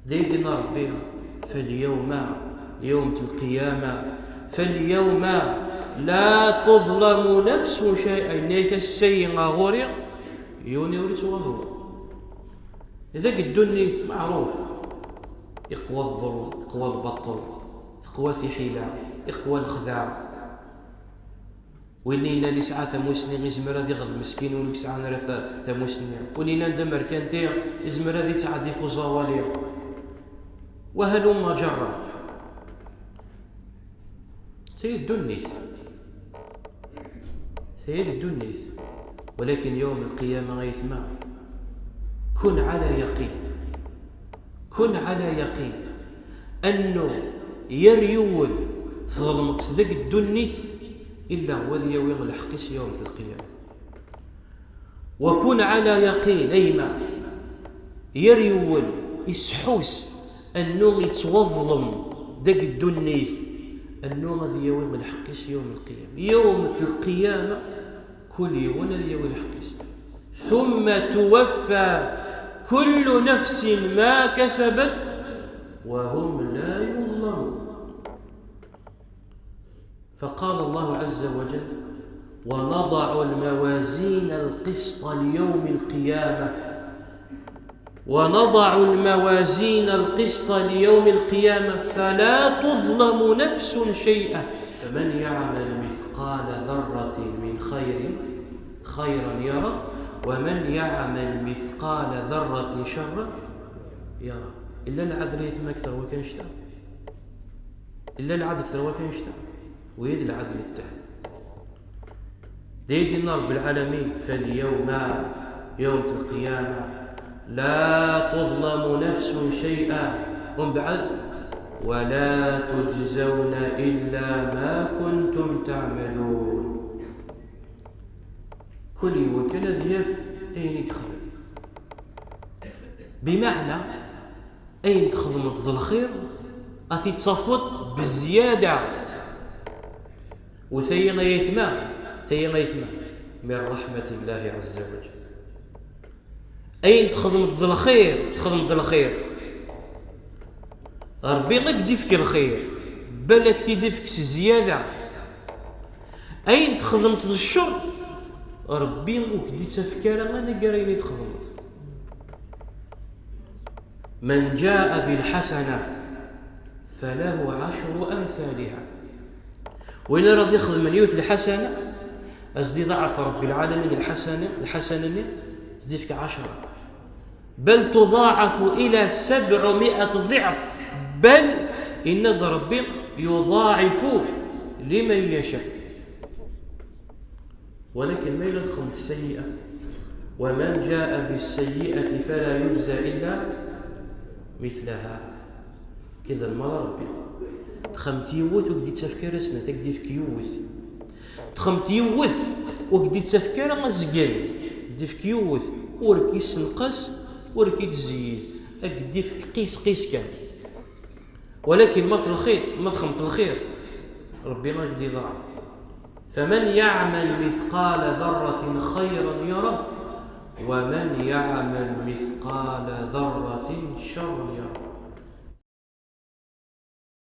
دينا ربي فاليوم يوم القيامة فاليوم لا تظلم نفس شيئا. نيك السيئة غوري يوني وريت وظلم. إذا قدوني معروف يقوى الظلم، يقوى البطل، يقوى في حيلة، يقوى الخداع. ولينا اللي ساعة ثموسني يزمر هذي غد مسكين ولك ساعة نرى ثموسني ولينا ندمر كانتي يزمر هذي تعدي فوزاواليا وهلوما جرى سيد الدنيث سيد الدنيث. ولكن يوم القيامة غيثما كن على يقين، كن على يقين أنه يريون ظلمت ذاك الدنيث إلا هو ذي يوم الحقيس يوم القيامة. وكن على يقين أيما يريون يسحوس أنه يتوظلم ذاك الدنيث أنه ذي يوم الحقيس يوم القيامة. يوم القيامة كل يوم ذي يوم الحقيس ثم توفى كل نفس ما كسبت وهم لا يظلمون. فقال الله عز وجل ونضع الموازين القسط ليوم القيامة ونضع الموازين القسط ليوم القيامة فلا تظلم نفس شيئا فمن يعمل مثقال ذرة من خيرا يرى ومن يعمل مثقال ذرة شرا يرى. إلا العدل يثم أكثر وكان شتى، إلا العدل أكثر وكان شتى ويد العدل التام ديد رب العالمين. فاليوم يوم القيامة لا تظلم نفس شيئا ومن بعد ولا تجزون إلا ما كنتم تعملون. كل وكل ذيف أين يخدم بمعنى أين تخدم ذو الخير أثي تصفط بزيادة وثينا يثمان من رحمة الله عز وجل. أين تخدم ذو الخير تخدم ذو الخير ربي غيك ديفك الخير بالك تديفك زيادة. أين تخدمت ذو الشر ربي وكدي تفكار أنا قريني تخدمت. من جاء بالحسنة فله 10 أمثالها. وإلا رضي يخدم من يوث الحسنة أزدي ضعف رب العالمين الحسنة زدي فيك 10 بل تضاعف إلى 700 ضعف بل إن ربي يضاعف لمن يشاء. ولكن ما يلخم السيئة ومن جاء بالسيئة فلا يجزى إلا مثلها. كذا المرة ربي تخمت يوث وقدي تفكير سنة تقدي فيك يوث تخمت يوث وقدي تفكير غزقان قدي فيك يوث وركي سنقص وركي تزيد قدي فيك قيس كان. ولكن ما في الخير ما تخمت الخير ربي ما قدي ضعف. فمن يعمل مثقال ذرة خيرا يره ومن يعمل مثقال ذرة شرا يره.